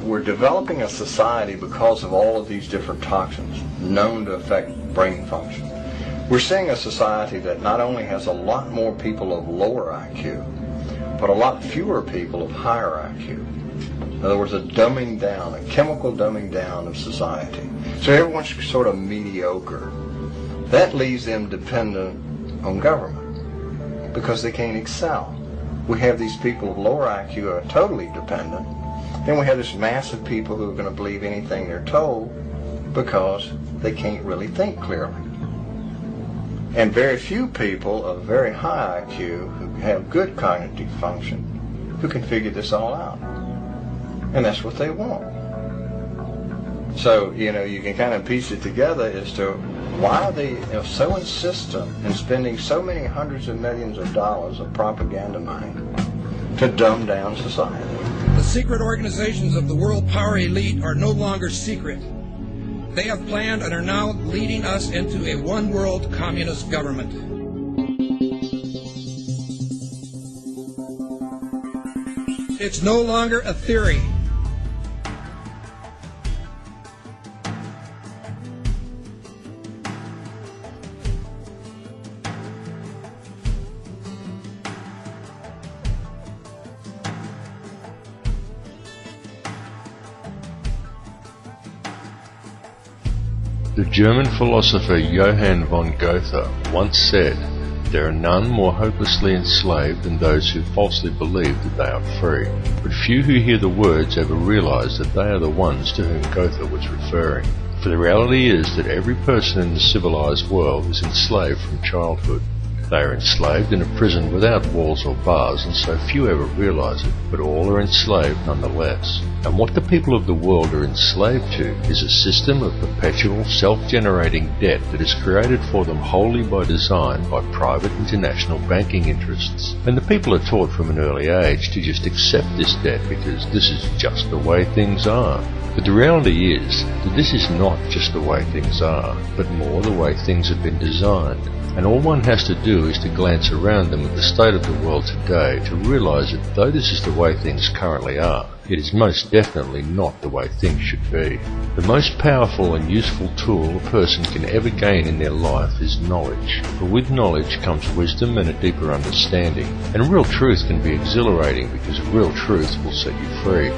we're developing a society because of all of these different toxins known to affect brain function. We're seeing a society that not only has a lot more people of lower IQ, but a lot fewer people of higher IQ. In other words, a dumbing down, a chemical dumbing down of society. So everyone's sort of mediocre. That leaves them dependent on government because they can't excel. We have these people of lower IQ who are totally dependent. Then we have this mass of people who are going to believe anything they're told because they can't really think clearly. And very few people of very high IQ who have good cognitive function who can figure this all out. And that's what they want. So, you can kind of piece it together as to why are they so insistent in spending so many hundreds of millions of dollars of propaganda money to dumb down society. The secret organizations of the world power elite are no longer secret. They have planned and are now leading us into a one-world communist government. It's no longer a theory. The German philosopher Johann von Goethe once said, "There are none more hopelessly enslaved than those who falsely believe that they are free." But few who hear the words ever realize that they are the ones to whom Goethe was referring. For the reality is that every person in the civilized world is enslaved from childhood. They are enslaved in a prison without walls or bars, and so few ever realize it, but all are enslaved nonetheless. And what the people of the world are enslaved to is a system of perpetual self-generating debt that is created for them wholly by design by private international banking interests. And the people are taught from an early age to just accept this debt because this is just the way things are. But the reality is that this is not just the way things are, but more the way things have been designed. And all one has to do is to glance around them at the state of the world today to realize that though this is the way things currently are, it is most definitely not the way things should be. The most powerful and useful tool a person can ever gain in their life is knowledge. For with knowledge comes wisdom and a deeper understanding. And real truth can be exhilarating because real truth will set you free.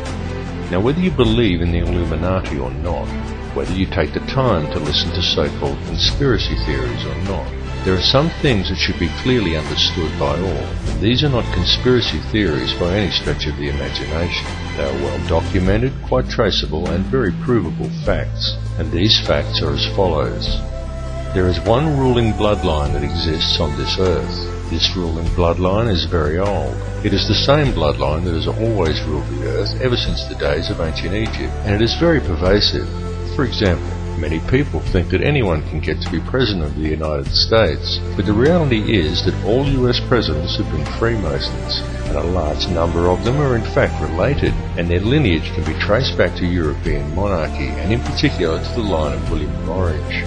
Now whether you believe in the Illuminati or not, whether you take the time to listen to so-called conspiracy theories or not, there are some things that should be clearly understood by all. These are not conspiracy theories by any stretch of the imagination. They are well documented, quite traceable, and very provable facts. And these facts are as follows. There is one ruling bloodline that exists on this earth. This ruling bloodline is very old. It is the same bloodline that has always ruled the earth ever since the days of ancient Egypt, and it is very pervasive. For example, many people think that anyone can get to be President of the United States, but the reality is that all US presidents have been Freemasons, and a large number of them are in fact related, and their lineage can be traced back to European monarchy, and in particular to the line of William of Orange.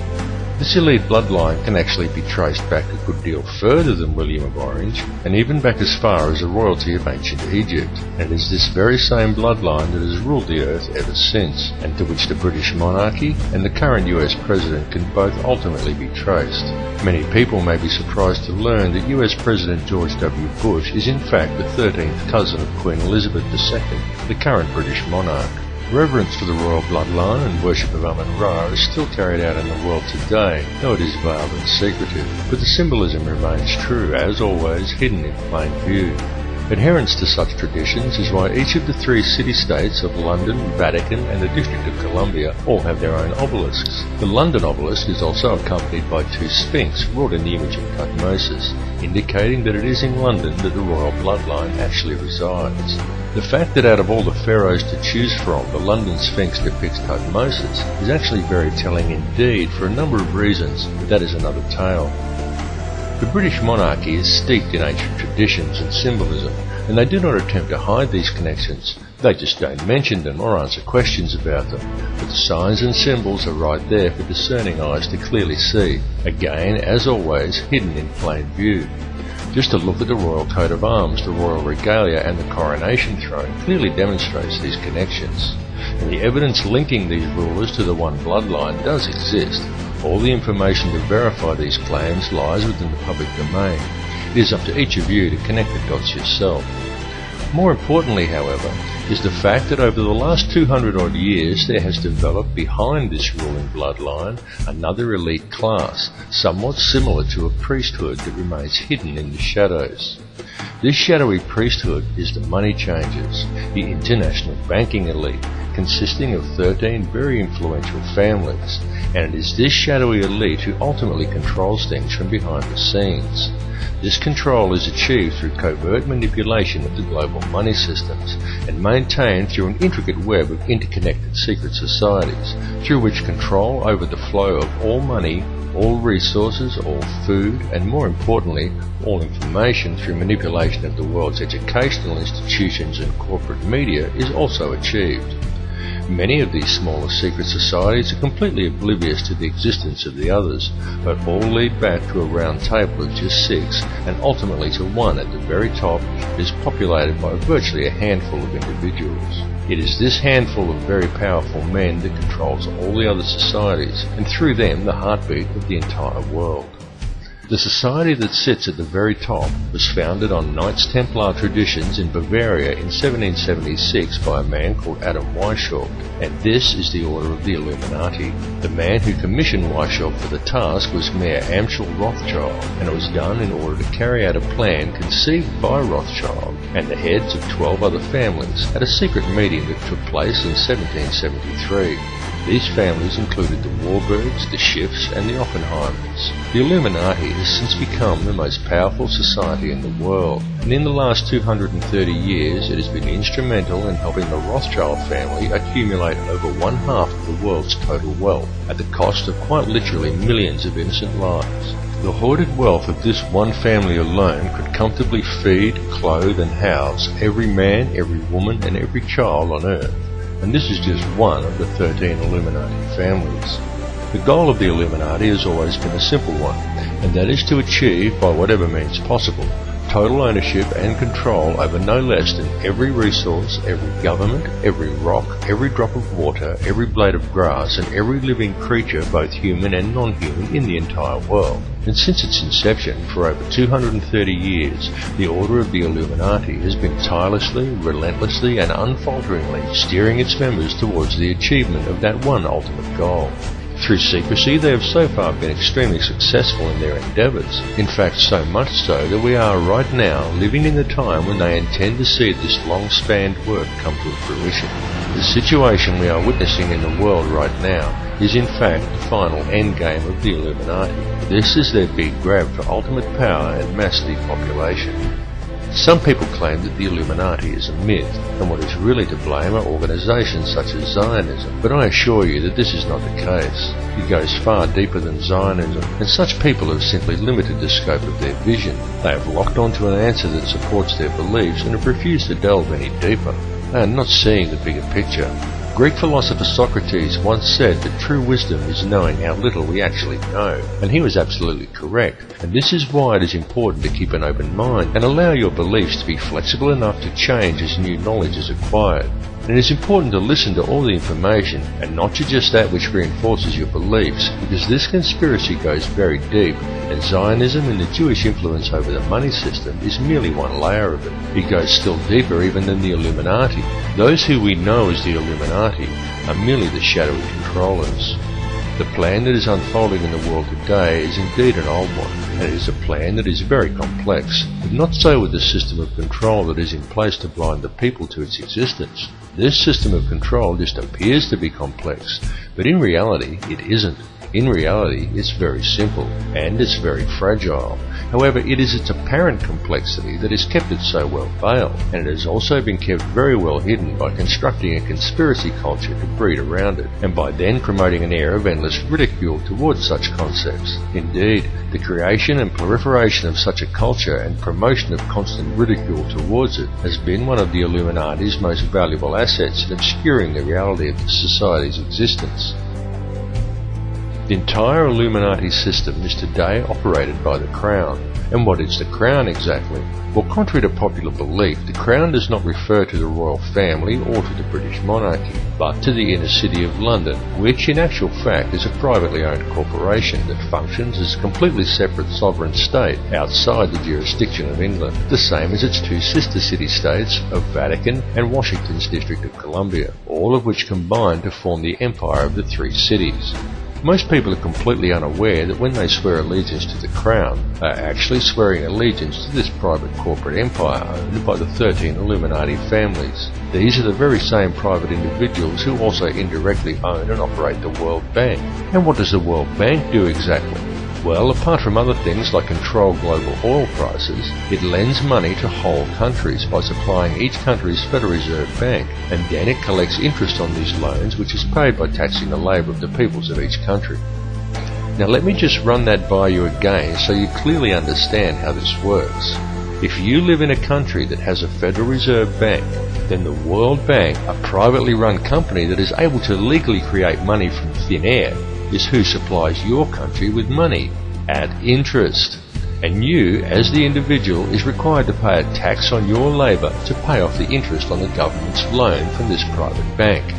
This elite bloodline can actually be traced back a good deal further than William of Orange, and even back as far as the royalty of ancient Egypt. And it is this very same bloodline that has ruled the earth ever since, and to which the British monarchy and the current US president can both ultimately be traced. Many people may be surprised to learn that US President George W. Bush is in fact the 13th cousin of Queen Elizabeth II, the current British monarch. Reverence for the royal bloodline and worship of Amun-Ra is still carried out in the world today, though it is veiled and secretive, but the symbolism remains true, as always, hidden in plain view. Adherence to such traditions is why each of the 3 city-states of London, Vatican and the District of Columbia all have their own obelisks. The London obelisk is also accompanied by 2 sphinx wrought in the image of Tutmosis, indicating that it is in London that the royal bloodline actually resides. The fact that out of all the pharaohs to choose from, the London Sphinx depicts Tutmosis is actually very telling indeed for a number of reasons, but that is another tale. The British monarchy is steeped in ancient traditions and symbolism, and they do not attempt to hide these connections. They just don't mention them or answer questions about them. But the signs and symbols are right there for discerning eyes to clearly see, again, as always, hidden in plain view. Just a look at the royal coat of arms, the royal regalia and the coronation throne clearly demonstrates these connections. And the evidence linking these rulers to the one bloodline does exist. All the information to verify these claims lies within the public domain. It is up to each of you to connect the dots yourself. More importantly, however, is the fact that over the last 200 odd years there has developed behind this ruling bloodline another elite class, somewhat similar to a priesthood that remains hidden in the shadows. This shadowy priesthood is the money changers, the international banking elite, consisting of 13 very influential families, and it is this shadowy elite who ultimately controls things from behind the scenes. This control is achieved through covert manipulation of the global money systems and maintained through an intricate web of interconnected secret societies, through which control over the flow of all money, all resources, all food, and more importantly, all information through manipulation of the world's educational institutions and corporate media is also achieved. Many of these smaller secret societies are completely oblivious to the existence of the others, but all lead back to a round table of just 6, and ultimately to one at the very top that is populated by virtually a handful of individuals. It is this handful of very powerful men that controls all the other societies, and through them the heartbeat of the entire world. The society that sits at the very top was founded on Knights Templar traditions in Bavaria in 1776 by a man called Adam Weishaupt, and this is the Order of the Illuminati. The man who commissioned Weishaupt for the task was Mayor Amschel Rothschild, and it was done in order to carry out a plan conceived by Rothschild and the heads of 12 other families at a secret meeting that took place in 1773. These families included the Warburgs, the Schiffs, and the Oppenheimers. The Illuminati has since become the most powerful society in the world, and in the last 230 years it has been instrumental in helping the Rothschild family accumulate over 1/2 of the world's total wealth, at the cost of quite literally millions of innocent lives. The hoarded wealth of this one family alone could comfortably feed, clothe, and house every man, every woman, and every child on Earth. And this is just one of the 13 Illuminati families. The goal of the Illuminati has always been a simple one, and that is to achieve, by whatever means possible, total ownership and control over no less than every resource, every government, every rock, every drop of water, every blade of grass, and every living creature, both human and non-human, in the entire world. And since its inception, for over 230 years, the Order of the Illuminati has been tirelessly, relentlessly, and unfalteringly steering its members towards the achievement of that one ultimate goal. Through secrecy, they have so far been extremely successful in their endeavours. In fact, so much so that we are right now living in the time when they intend to see this long-spanned work come to fruition. The situation we are witnessing in the world right now is in fact the final endgame of the Illuminati. This is their big grab for ultimate power and mass depopulation. Some people claim that the Illuminati is a myth, and what is really to blame are organisations such as Zionism, but I assure you that this is not the case. It goes far deeper than Zionism, and such people have simply limited the scope of their vision. They have locked onto an answer that supports their beliefs and have refused to delve any deeper. They are not seeing the bigger picture. Greek philosopher Socrates once said that true wisdom is knowing how little we actually know, and he was absolutely correct, and this is why it is important to keep an open mind and allow your beliefs to be flexible enough to change as new knowledge is acquired. And it is important to listen to all the information and not to just that which reinforces your beliefs, because this conspiracy goes very deep, and Zionism and the Jewish influence over the money system is merely one layer of it. It goes still deeper even than the Illuminati. Those who we know as the Illuminati are merely the shadowy controllers. The plan that is unfolding in the world today is indeed an old one, and it is a plan that is very complex, but not so with the system of control that is in place to blind the people to its existence. This system of control just appears to be complex, but in reality it isn't. In reality, it's very simple, and it's very fragile. However, it is its apparent complexity that has kept it so well veiled, and it has also been kept very well hidden by constructing a conspiracy culture to breed around it, and by then promoting an air of endless ridicule towards such concepts. Indeed, the creation and proliferation of such a culture and promotion of constant ridicule towards it has been one of the Illuminati's most valuable assets in obscuring the reality of the society's existence. The entire Illuminati system is today operated by the Crown. And what is the Crown exactly? Well, contrary to popular belief, the Crown does not refer to the royal family or to the British monarchy, but to the inner city of London, which in actual fact is a privately owned corporation that functions as a completely separate sovereign state outside the jurisdiction of England, the same as its two sister city-states of Vatican and Washington's District of Columbia, all of which combine to form the empire of the three cities. Most people are completely unaware that when they swear allegiance to the Crown, they are actually swearing allegiance to this private corporate empire owned by the 13 Illuminati families. These are the very same private individuals who also indirectly own and operate the World Bank. And what does the World Bank do exactly? Well, apart from other things like control global oil prices, it lends money to whole countries by supplying each country's Federal Reserve Bank, and then it collects interest on these loans, which is paid by taxing the labour of the peoples of each country. Now let me just run that by you again so you clearly understand how this works. If you live in a country that has a Federal Reserve Bank, then the World Bank, a privately run company that is able to legally create money from thin air, is who supplies your country with money at interest. And you, as the individual, is required to pay a tax on your labour to pay off the interest on the government's loan from this private bank.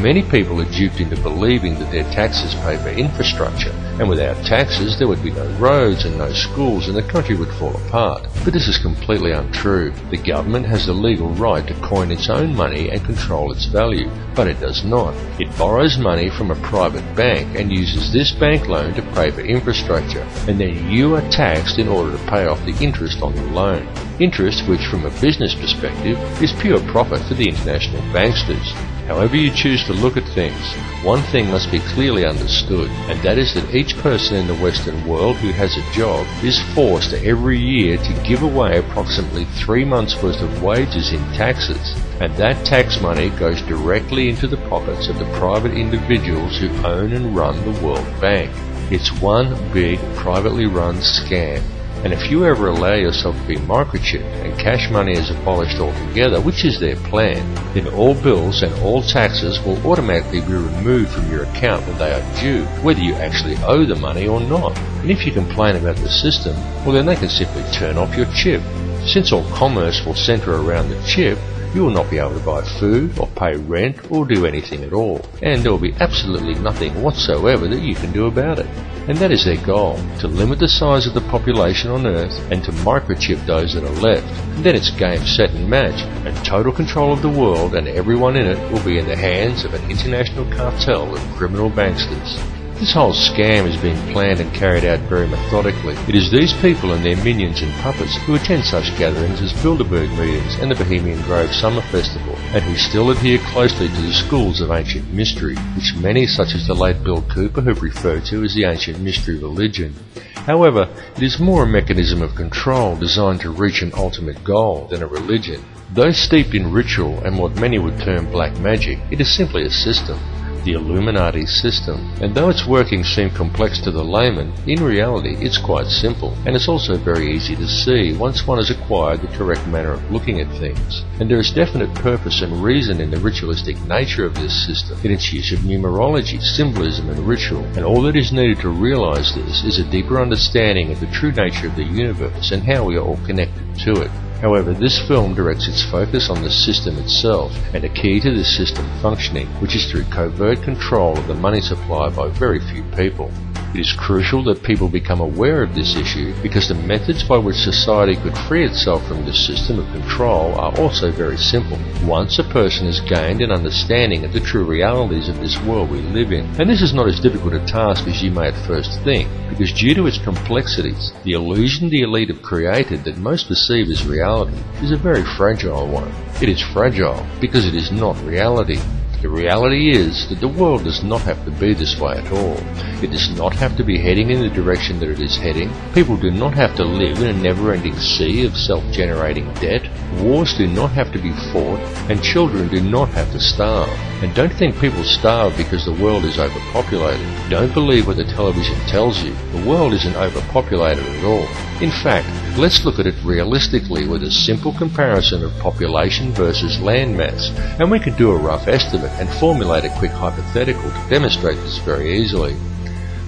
Many people are duped into believing that their taxes pay for infrastructure, and without taxes there would be no roads and no schools and the country would fall apart. But this is completely untrue. The government has the legal right to coin its own money and control its value, but it does not. It borrows money from a private bank and uses this bank loan to pay for infrastructure, and then you are taxed in order to pay off the interest on the loan. Interest which, from a business perspective, is pure profit for the international banksters. However you choose to look at things, one thing must be clearly understood, and that is that each person in the Western world who has a job is forced every year to give away approximately 3 months' worth of wages in taxes, and that tax money goes directly into the pockets of the private individuals who own and run the World Bank. It's one big privately run scam. And if you ever allow yourself to be microchipped and cash money is abolished altogether, which is their plan, then all bills and all taxes will automatically be removed from your account when they are due, whether you actually owe the money or not. And if you complain about the system, well then they can simply turn off your chip. Since all commerce will centre around the chip, you will not be able to buy food or pay rent or do anything at all, and there will be absolutely nothing whatsoever that you can do about it. And that is their goal, to limit the size of the population on Earth and to microchip those that are left. And then it's game, set and match, and total control of the world and everyone in it will be in the hands of an international cartel of criminal banksters. This whole scam is being planned and carried out very methodically. It is these people and their minions and puppets who attend such gatherings as Bilderberg meetings and the Bohemian Grove Summer Festival, and who still adhere closely to the schools of ancient mystery, which many such as the late Bill Cooper have referred to as the ancient mystery religion. However, it is more a mechanism of control designed to reach an ultimate goal than a religion. Though steeped in ritual and what many would term black magic, it is simply a system. The Illuminati system, and though its workings seem complex to the layman, in reality it's quite simple, and it's also very easy to see once one has acquired the correct manner of looking at things. And there is definite purpose and reason in the ritualistic nature of this system, in its use of numerology, symbolism and ritual, and all that is needed to realize this is a deeper understanding of the true nature of the universe and how we are all connected to it. However, this film directs its focus on the system itself and a key to this system functioning, which is through covert control of the money supply by very few people. It is crucial that people become aware of this issue because the methods by which society could free itself from this system of control are also very simple. Once a person has gained an understanding of the true realities of this world we live in, and this is not as difficult a task as you may at first think, because due to its complexities, the illusion the elite have created that most perceive as reality is a very fragile one. It is fragile because it is not reality. The reality is that the world does not have to be this way at all. It does not have to be heading in the direction that it is heading. People do not have to live in a never-ending sea of self-generating debt. Wars do not have to be fought, and children do not have to starve. And don't think people starve because the world is overpopulated. Don't believe what the television tells you. The world isn't overpopulated at all. In fact, let's look at it realistically with a simple comparison of population versus land mass, and we can do a rough estimate and formulate a quick hypothetical to demonstrate this very easily.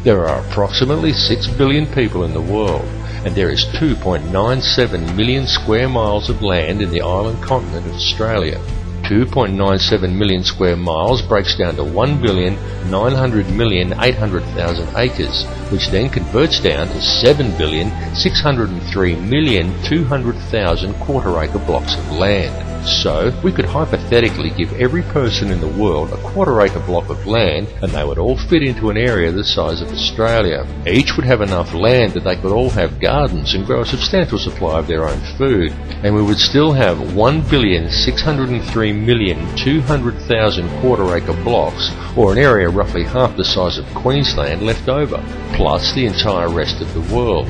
There are approximately 6 billion people in the world, and there is 2.97 million square miles of land in the island continent of Australia. 2.97 million square miles breaks down to 1,900,800,000 acres, which then converts down to 7,603,200,000 quarter-acre blocks of land. So, we could hypothetically give every person in the world a quarter-acre block of land, and they would all fit into an area the size of Australia. Each would have enough land that they could all have gardens and grow a substantial supply of their own food, and we would still have 1,603,200,000 quarter-acre blocks, or an area roughly half the size of Queensland, left over, plus the entire rest of the world.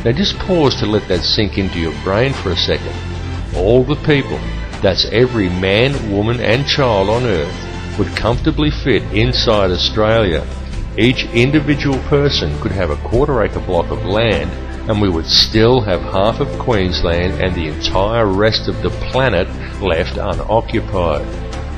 Now just pause to let that sink into your brain for a second. All the people, that's every man, woman and child on Earth, would comfortably fit inside Australia. Each individual person could have a quarter-acre block of land, and we would still have half of Queensland and the entire rest of the planet left unoccupied.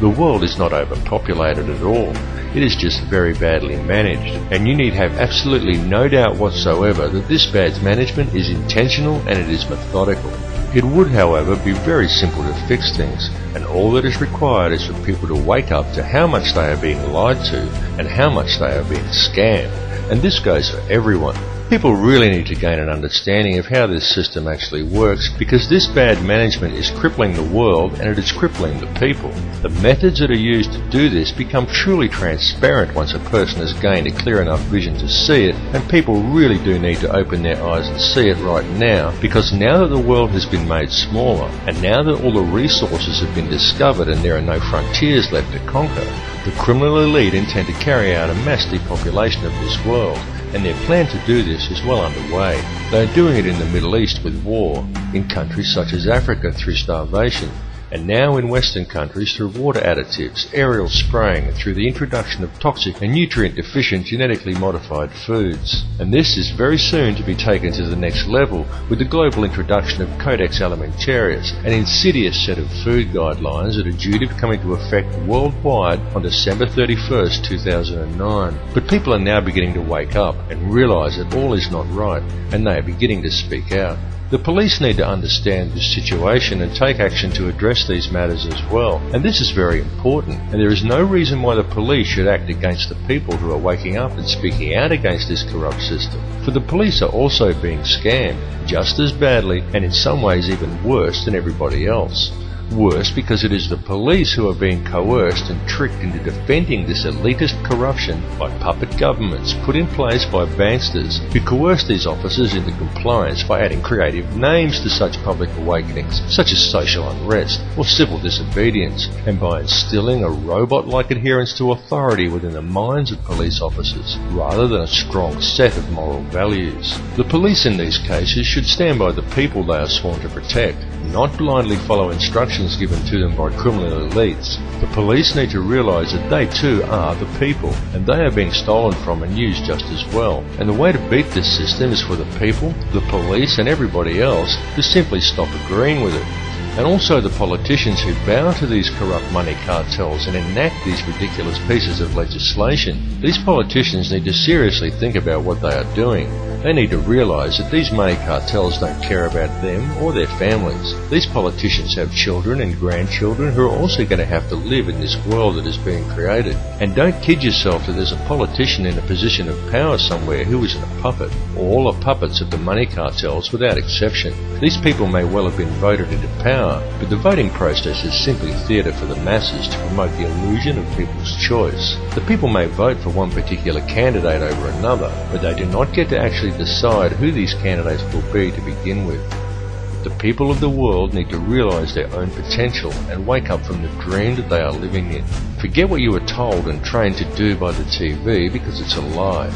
The world is not overpopulated at all. It is just very badly managed, and you need have absolutely no doubt whatsoever that this bad management is intentional and it is methodical. It would, however, be very simple to fix things, and all that is required is for people to wake up to how much they are being lied to and how much they are being scammed, and this goes for everyone. People really need to gain an understanding of how this system actually works, because this bad management is crippling the world and it is crippling the people. The methods that are used to do this become truly transparent once a person has gained a clear enough vision to see it, and people really do need to open their eyes and see it right now, because now that the world has been made smaller, and now that all the resources have been discovered and there are no frontiers left to conquer, the criminal elite intend to carry out a mass depopulation of this world, and their plan to do this is well underway. They are doing it in the Middle East with war, in countries such as Africa through starvation, and now in Western countries through water additives, aerial spraying, and through the introduction of toxic and nutrient-deficient genetically modified foods. And this is very soon to be taken to the next level with the global introduction of Codex Alimentarius, an insidious set of food guidelines that are due to come into effect worldwide on December 31st, 2009. But people are now beginning to wake up and realise that all is not right, and they are beginning to speak out. The police need to understand this situation and take action to address these matters as well, and this is very important, and there is no reason why the police should act against the people who are waking up and speaking out against this corrupt system, for the police are also being scammed, just as badly and in some ways even worse than everybody else. Worse because it is the police who are being coerced and tricked into defending this elitist corruption by puppet governments put in place by banksters who coerce these officers into compliance by adding creative names to such public awakenings, such as social unrest or civil disobedience, and by instilling a robot-like adherence to authority within the minds of police officers, rather than a strong set of moral values. The police in these cases should stand by the people they are sworn to protect, not blindly follow instructions given to them by criminal elites. The police need to realise that they too are the people, and they are being stolen from and used just as well. And the way to beat this system is for the people, the police and everybody else to simply stop agreeing with it. And also the politicians who bow to these corrupt money cartels and enact these ridiculous pieces of legislation. These politicians need to seriously think about what they are doing. They need to realise that these money cartels don't care about them or their families. These politicians have children and grandchildren who are also going to have to live in this world that is being created. And don't kid yourself that there's a politician in a position of power somewhere who isn't a puppet. All are puppets of the money cartels without exception. These people may well have been voted into power, but the voting process is simply theatre for the masses to promote the illusion of people's choice. The people may vote for one particular candidate over another, but they do not get to actually decide who these candidates will be to begin with. The people of the world need to realise their own potential and wake up from the dream that they are living in. Forget what you were told and trained to do by the TV, because it's a lie.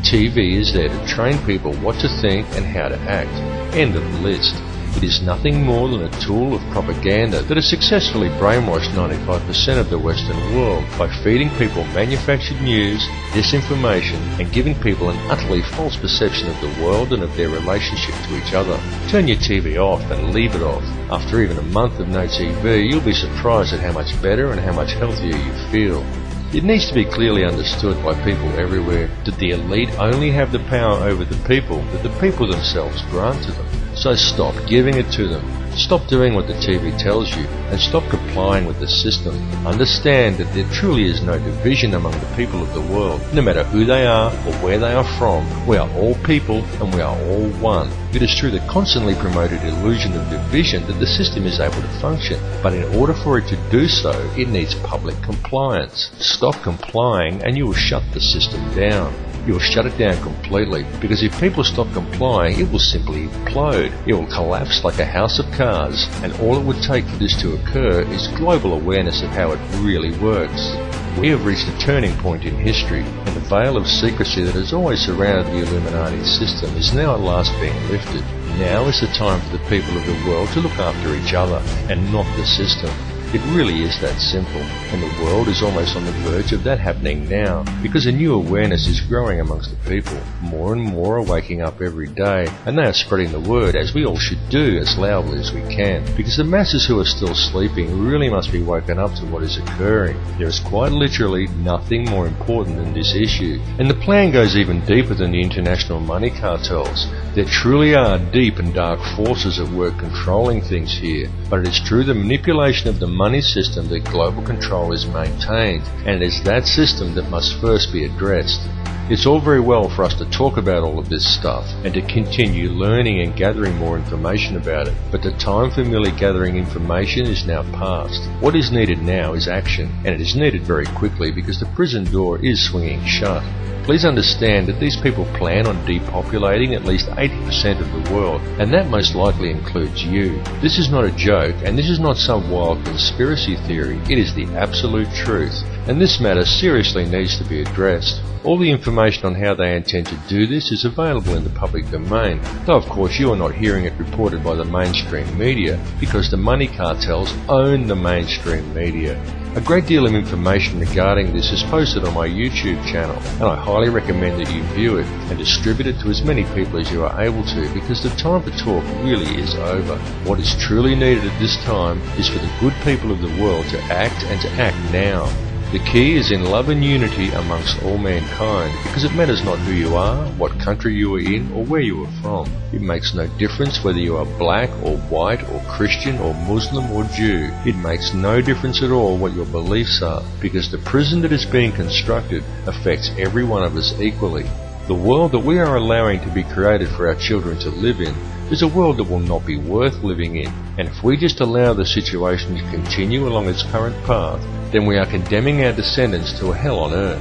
TV is there to train people what to think and how to act. End of the list. It is nothing more than a tool of propaganda that has successfully brainwashed 95% of the Western world by feeding people manufactured news, disinformation, and giving people an utterly false perception of the world and of their relationship to each other. Turn your TV off and leave it off. After even a month of no TV, you'll be surprised at how much better and how much healthier you feel. It needs to be clearly understood by people everywhere that the elite only have the power over the people that the people themselves grant to them. So stop giving it to them. Stop doing what the TV tells you and stop complying with the system. Understand that there truly is no division among the people of the world. No matter who they are or where they are from, we are all people and we are all one. It is through the constantly promoted illusion of division that the system is able to function. But in order for it to do so, it needs public compliance. Stop complying and you will shut the system down. You will shut it down completely, because if people stop complying, it will simply implode. It will collapse like a house of cards, and all it would take for this to occur is global awareness of how it really works. We have reached a turning point in history, and the veil of secrecy that has always surrounded the Illuminati system is now at last being lifted. Now is the time for the people of the world to look after each other, and not the system. It really is that simple, and the world is almost on the verge of that happening now, because a new awareness is growing amongst the people. More and more are waking up every day, and they are spreading the word, as we all should do, as loudly as we can, because the masses who are still sleeping really must be woken up to what is occurring. There is quite literally nothing more important than this issue, and the plan goes even deeper than the international money cartels. There truly are deep and dark forces at work controlling things here, but it is through the manipulation of the money system that global control is maintained, and it is that system that must first be addressed. It's all very well for us to talk about all of this stuff and to continue learning and gathering more information about it, but the time for merely gathering information is now past. What is needed now is action, and it is needed very quickly because the prison door is swinging shut. Please understand that these people plan on depopulating at least 80% of the world, and that most likely includes you. This is not a joke, and this is not some wild conspiracy theory. It is the absolute truth, and this matter seriously needs to be addressed. All the information on how they intend to do this is available in the public domain, though of course you are not hearing it reported by the mainstream media, because the money cartels own the mainstream media. A great deal of information regarding this is posted on my YouTube channel, and I highly recommend that you view it and distribute it to as many people as you are able to, because the time for talk really is over. What is truly needed at this time is for the good people of the world to act, and to act now. The key is in love and unity amongst all mankind, because it matters not who you are, what country you are in, or where you are from. It makes no difference whether you are black or white or Christian or Muslim or Jew. It makes no difference at all what your beliefs are, because the prison that is being constructed affects every one of us equally. The world that we are allowing to be created for our children to live in is a world that will not be worth living in, and if we just allow the situation to continue along its current path, then we are condemning our descendants to a hell on earth.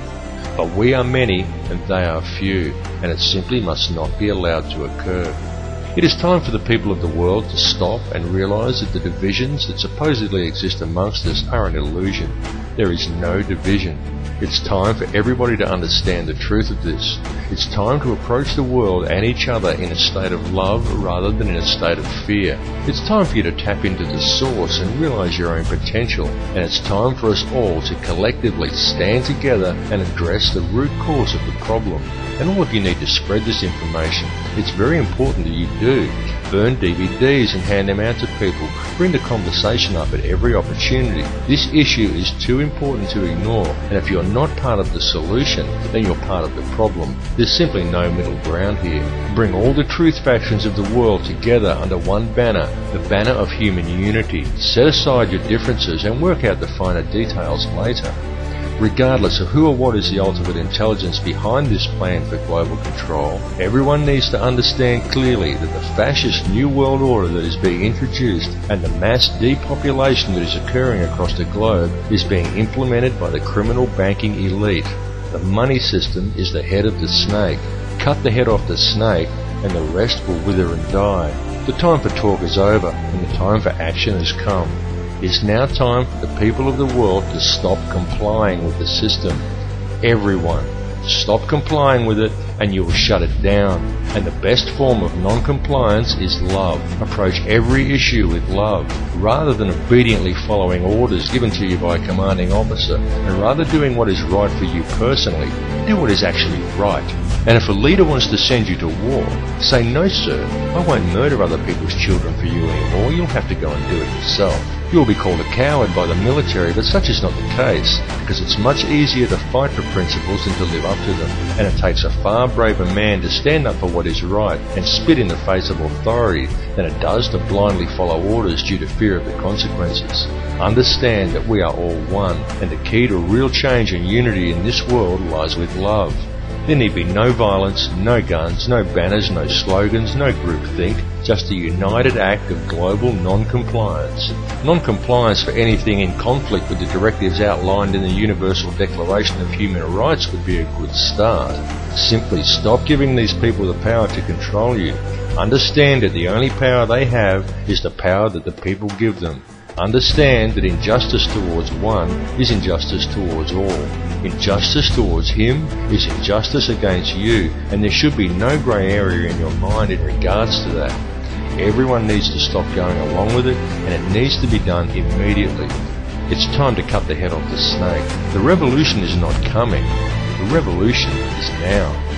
But we are many and they are few, and it simply must not be allowed to occur. It is time for the people of the world to stop and realize that the divisions that supposedly exist amongst us are an illusion. There is no division. It's time for everybody to understand the truth of this. It's time to approach the world and each other in a state of love rather than in a state of fear. It's time for you to tap into the source and realize your own potential. And it's time for us all to collectively stand together and address the root cause of the problem. And all of you need to spread this information. It's very important that you do. Burn DVDs and hand them out to people. Bring the conversation up at every opportunity. This issue is too important to ignore, and if you're not part of the solution, then you're part of the problem. There's simply no middle ground here. Bring all the truth factions of the world together under one banner, the banner of human unity. Set aside your differences and work out the finer details later. Regardless of who or what is the ultimate intelligence behind this plan for global control, everyone needs to understand clearly that the fascist New World Order that is being introduced and the mass depopulation that is occurring across the globe is being implemented by the criminal banking elite. The money system is the head of the snake. Cut the head off the snake and the rest will wither and die. The time for talk is over and the time for action has come. It's now time for the people of the world to stop complying with the system. Everyone, stop complying with it and you will shut it down. And the best form of non-compliance is love. Approach every issue with love, rather than obediently following orders given to you by a commanding officer, and rather doing what is right for you personally, do what is actually right. And if a leader wants to send you to war, say, "No sir, I won't murder other people's children for you anymore, you'll have to go and do it yourself." You will be called a coward by the military, but such is not the case, because it's much easier to fight for principles than to live up to them, and it takes a far braver man to stand up for what is right and spit in the face of authority than it does to blindly follow orders due to fear of the consequences. Understand that we are all one, and the key to real change and unity in this world lies with love. There need be no violence, no guns, no banners, no slogans, no groupthink, just a united act of global non-compliance. Non-compliance for anything in conflict with the directives outlined in the Universal Declaration of Human Rights would be a good start. Simply stop giving these people the power to control you. Understand that the only power they have is the power that the people give them. Understand that injustice towards one is injustice towards all. Injustice towards him is injustice against you, and there should be no grey area in your mind in regards to that. Everyone needs to stop going along with it, and it needs to be done immediately. It's time to cut the head off the snake. The revolution is not coming. The revolution is now.